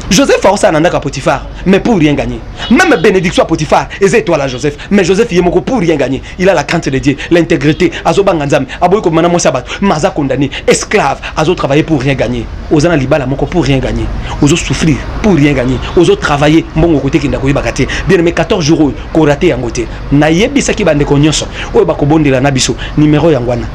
Joseph a aussi un à Potiphar, mais pour rien gagner. Même bénédiction à Potiphar, et c'est toi là Joseph. Mais Joseph il est pour rien gagner. Il a la crainte de Dieu, l'intégrité. Azobanganzam, aboyko manamo sabat, maza condamné, esclave. Azo travailler pour rien gagner. Ozana libala moko pour rien gagner. Ozo souffrir pour rien gagner. Ozo travailler bon côté qui ndako bakate. Bien mais 14 jours ko raté yangote. Na yebisa ki bande ko nyonso. Oyo bakobondela na biso numéro yangwana.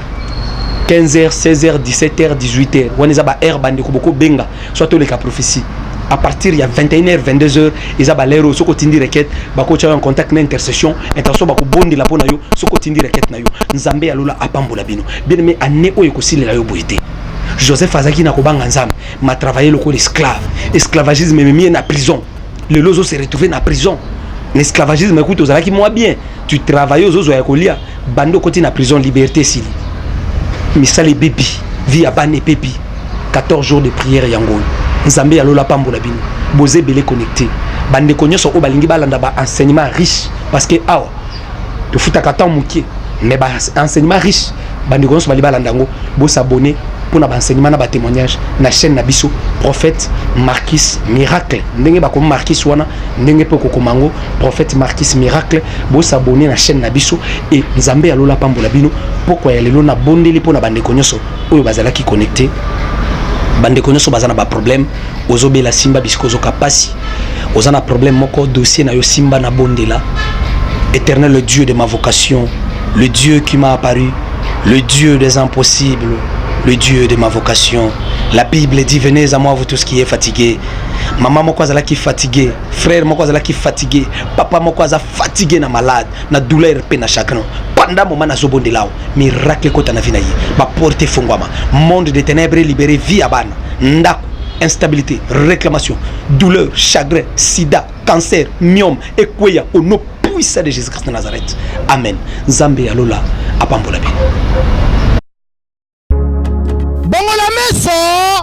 15h, 16h, 17h, 18h. Waneza ba air bande ko boko benga. Soit tous les cas prophétie. À partir de 21h, 22h, ils ont l'air sur côté requête, bako en contact na intercession, intention bako bondi la pona yo, sur côté requête na yo. Nzambe alola apambola bino. Bien mais année o yoko sile la yo boité. Joseph Azaki na kobanga nzambe, m'a travaillé le col esclave. Esclavagisme me mis en prison. Le lozo s'est retrouvé en prison. L'esclavagisme écoute aux alaki moi bien. Tu travailles aux ozo ya kolia, bando côté na prison liberté sili. Misali bébé, vie à ban et pépi. 14 jours de prière yango. Nzambe alola pambola bino boze belé connecté bande konyoso o balingi balanda ba enseignement riche parce que awa to futa kata mukie mais ba enseignement riche bande konyoso bali balanda ngo bo s'abonner pour na ba enseignement na ba témoignage na chaîne na biso prophète Marquis Miracle ndenge ba ko Marquis wana ndenge pe ko komango prophète Marquis Miracle bo s'abonner na chaîne na biso et Nzambe alola pambola bino pourquoi ya lelo na bondeli pour na bande konyoso oyo bazala ki connecté bande konyoso bazana ba problème ozobe la simba biskozo kapasi ozana problème moko dossier na yo simba na bondela. Éternel, le Dieu de ma vocation, le Dieu qui m'a apparu, le Dieu des impossibles, le Dieu de ma vocation. La Bible dit venez à moi vous tous qui êtes fatigués. Maman moko azala qui fatigué, frère moko azala qui fatigué, papa moko azala fatigué na malade, na douleur pe na chagrin. Pendant moment na zobondela, miracle kota na vinayi, ba porte fongwama, monde de ténèbres libéré vie abana, ndako, instabilité, réclamation, douleur, chagrin, sida, cancer, myome, ekweya, au nom puissant de Jésus-Christ de Nazareth. Amen. Nzambe alola apambola bi. Bongola meso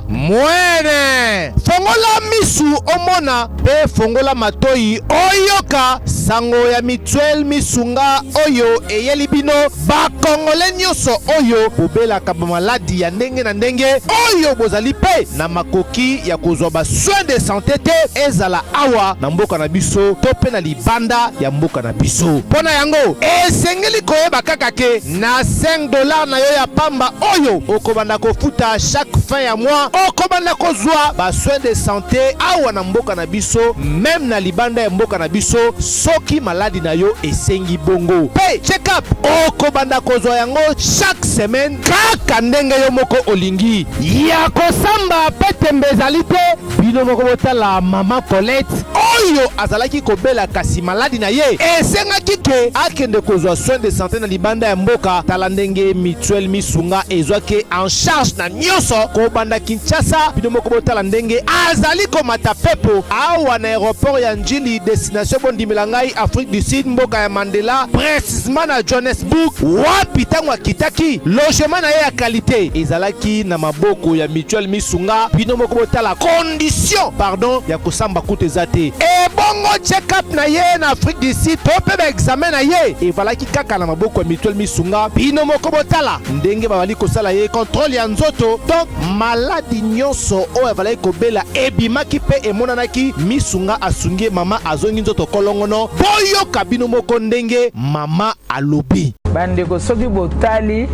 mwene fongola misu omona pe fongola matoi oyoka sango ya mituel misunga oyo eyeli bino bakongole nyonso oyo bobelaka bamaladi ya ndenge na ndenge oyo bozali pe na makoki ya kozwa ba soin de santé te ezala awa na mboka na biso to pe na libanda ya mboka na biso. Pona yango esengeli koyeba kaka ke na $5 na yo ya pamba oyo okobanda kofuta chaque fin ya mois okobanda kozwa ba soin de santé awa na mboka na biso même na libanda ya mboka na biso soki maladi na yo esengi bongo pe check up okobanda kozwa yango chaque semaine kaka ndenge yo moko olingi ya kosamba pete mbezali te bino moko botala mama Colette oyo azalaki kobela kasi maladi na ye esengaki ke akende kozwa soin de santé na libanda ya mboka tala ndenge mutuel misunga ezwaki en charge na nyonso kobanda Kinshasa bino moko botala ndenge azali komata pepo awa na aéroport ya Njili destination bondimela ngai Afrique du Sud mboka ya Mandela précisément na Johannesburg wapi tango akitaki logement na ye ya qualité ezalaki na maboko ya mutuel misunga bino moko botala condition pardon ya kosamba kutu ezate e bongo check up na ye na Afrique du Sud to pe ba examen na ye evalaki kaka na maboko ya mutuel misunga bino moko botala ndenge babali kosala ye contrôle ya nzoto donc maladi nyonso oyo evalaki kobela ebimaki pe emonanaki misunga asungi mama azongi nzoto kolongono boyoka bino moko ndenge mama alobi bandeko soki botali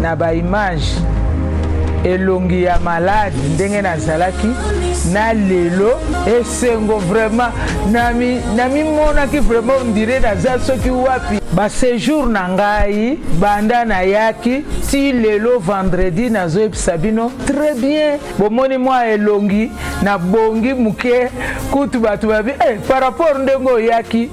na ba image elongi ya malade ndenge nazalaki na lelo esengo vraiment nami monaki vraiment on dirait naza soki wapi ba séjour na ngai banda na yaki ti lelo vendredi nazoyebisa bino très bien bomoni mwa elongi na bongi muke kutu bato babi par rapport ndenge oyaki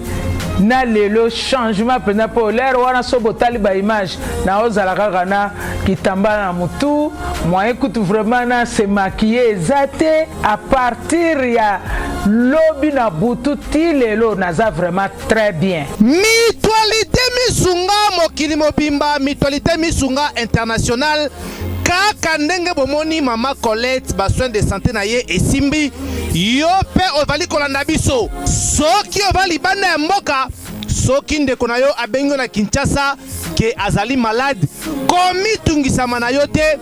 na lelo changement pena po l'air wana so botali ba image na ozala kaka na kitambala na mutu moyen kutu vraiment na se maquiller zate à partir ya lobi na butu ti lelo naza vraiment très bien. Mutualité misunga mokili mobimba, mutualité misunga international. Kaka ndenge bomoni mama Colette ba soin de santé na ye esimbi yo pe ovali kolanda biso soki ovali banda ya mboka soki ndeko na yo abengo na Kinshasa ke azali malade komi tungisama na yo te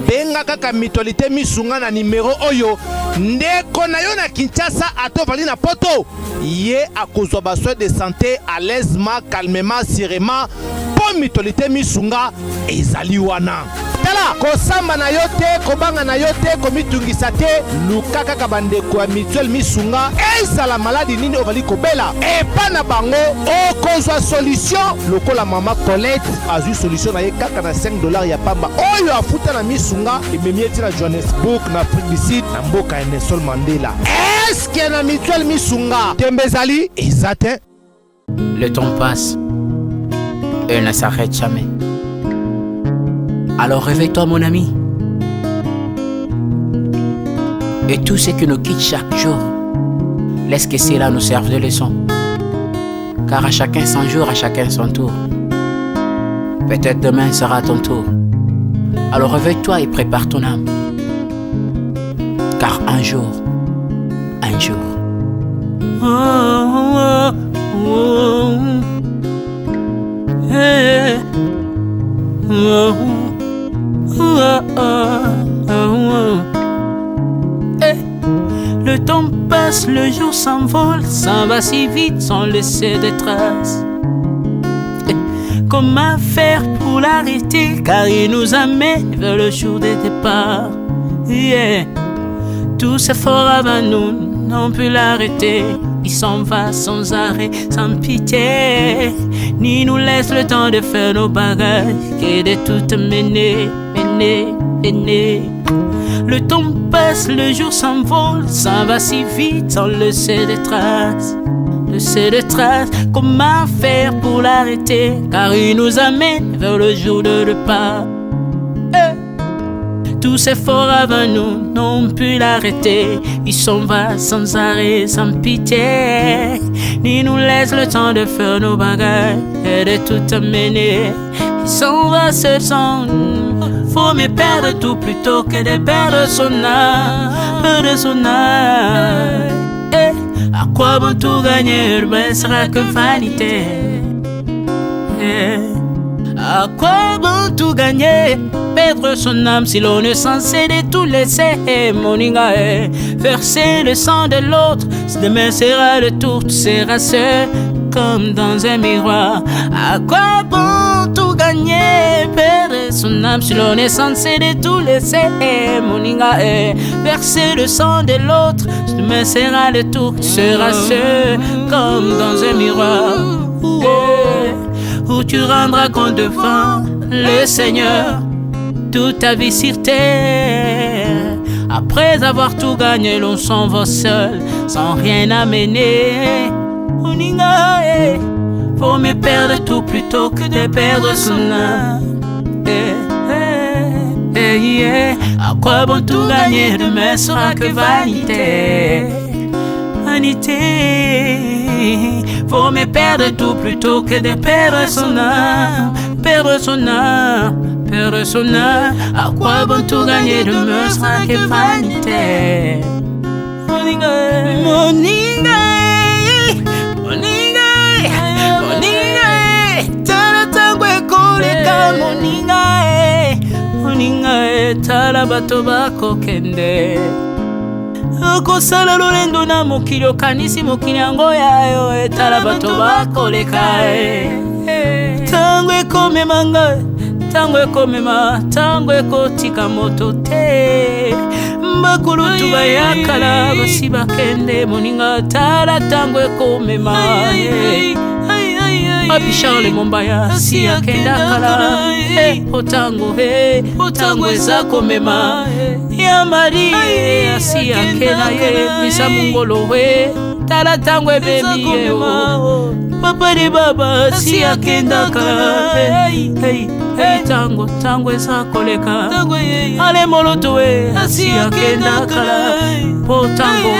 benga kaka mutualité misunga na numero oyo ndeko na yo na Kinshasa atovali na poto ye akozwa ba soin de santé à l'aisement calmement sereinement po mutualité misunga ezali wana. Tala kosamba na yo te kobanga na yo te komitungisa te luka kaka bandeko ya mutuelle misunga ezala maladi nini ovali kobela epa na bango okozwa solution lokola mama Colette azwi solution na ye kaka na $5 ya pamba oyo afuta na misunga ememi eti na Johannesburg na Afrique du Sud na mboka ya Nelson Mandela. Eske na mutuelle misunga tembezali ezate. Le temps passe et ne s'arrête jamais. Alors réveille-toi mon ami. Et tout ce qui nous quitte chaque jour, laisse que cela nous serve de leçon. Car à chacun son jour, à chacun son tour. Peut-être demain sera ton tour. Alors réveille-toi et prépare ton âme. Car un jour. Oh, oh, oh, hey, oh. Le temps passe, le jour s'envole, s'en va si vite sans laisser de traces. Comment faire pour l'arrêter, car il nous amène vers le jour de départ. Yeah. Tout c'est fort avant nous, n'ont pu l'arrêter. Il s'en va sans arrêt, sans pitié, ni nous laisse le temps de faire nos bagages, que de tout mener. Le temps passe, le jour s'envole, s'en va si vite sans laisser de traces. Comment faire pour l'arrêter, car il nous amène vers le jour de départ. Tous ces forts avant nous n'ont pu l'arrêter. Il s'en va sans arrêt, sans pitié, ni nous laisse le temps de faire nos bagages et de tout amener. Il s'en va seul sans nous. Faut me perdre tout plutôt que de perdre son âme, À quoi bon tout gagner, ben sera que vanité. À quoi bon tout gagner, perdre son âme si l'on est censé de tout laisser. Moninga, verser le sang de l'autre, si demain sera le tour, tu seras seul comme dans un miroir. À quoi bon tout gagner, perdre son âme si l'on est censé de tout laisser. Moninga, verser le sang de l'autre, si demain sera le tour, tu seras seul comme dans un miroir. Où tu rendras compte devant le Seigneur toute ta vie sur terre. Après avoir tout gagné, l'on s'en va seul, sans rien amener. Faut me perdre tout plutôt que de perdre son âme. À quoi bon tout gagner, demain sera que vanité. Faut me perdre tout plutôt que de perdre son âme. Perdre son âme. À quoi bon tout gagner, demain sera que vanité. Moninga, tala tango ekoleka. Moninga, tala bato bako kende. Okosala lolendo na mokili okanisi mokili yango yayo, tala bato bakoleka. Tango ekomemanga, tango ekomema tango ekotika moto te bakulutu bayakala basi bakende moninga tala tango ekomema Papi Charles Mombaya si akenda kala otango otango eza komema ya mari si akena ye misa mungolo tala tango ebemi papa de baba si akenda kala tango tango eza koleka ale moloto si akenda kala potango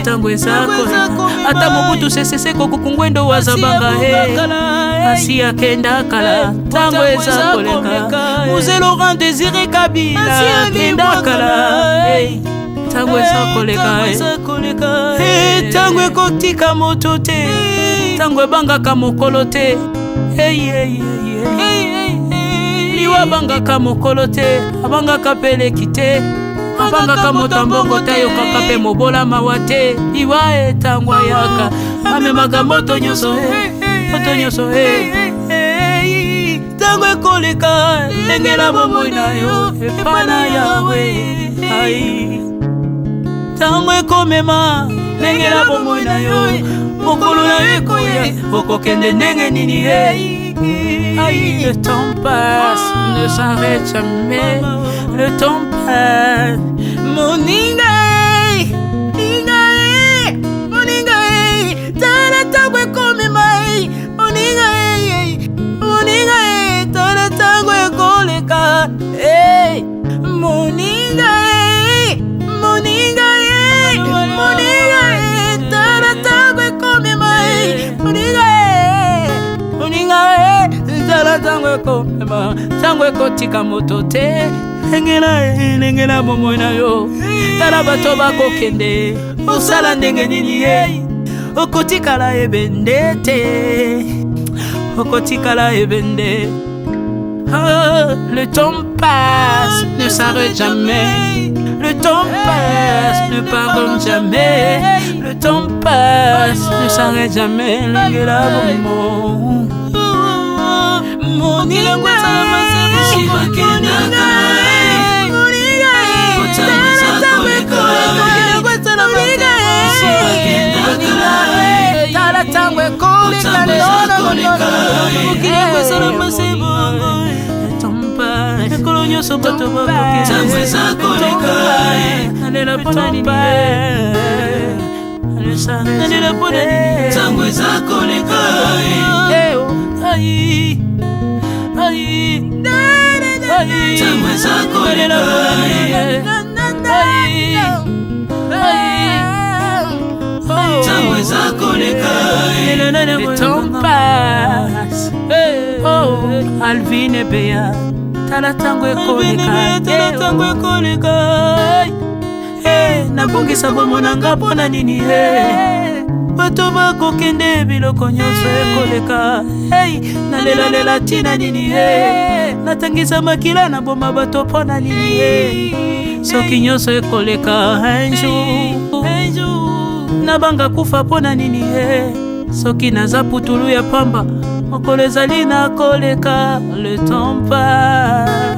tango eza koleka ata mobutu sesese kokukungwendo wazabanga asi akenda kala tango eza koleka Mzee Laurent Désiré Kabila akenda kala tango eza koleka tango ekotika moto te tango ebangaka mokolo te liwa abangaka mokolo te abangaka peleki te abangaka moto mbongo te ayokaka mpe mobola mawa te liwa etango ayaka amemaka moto nyonso tango ekoleka ndengela bomoi na yo epa na yawe tango ekomema ndengela bomoi na yo mokolo na yo ekoya okokende ndenge nini le temps passe ne s'arrête jamais le temps passe moninga tala tango ekomema moninga tala tango ekoleka moninga tala tango ekomema tala tango ekomema tango ekotika moto te engela bomoi na yo tala bato bakokende osala ndenge nini okotikala ebende te okotikala ebende le temps passe ne s'arrête jamais le temps passe ne pardonne jamais le temps passe ne s'arrête jamais lengela bomo moninga tala tango ekoleka ekolo nyonso bato bakokealela tango eza koleka le temps passe Alvin et Béa tala tango ekoleka nabongisa bomonanga mpona nini bato bakokende biloko nyonso ekoleka nalelalela ntina nini natangisa makila na boma bato mpona nini soki nyonso ekoleka un jour nabanga kufa mpona nini soki naza putulu ya pamba mokolo ezali na koleka le temps passe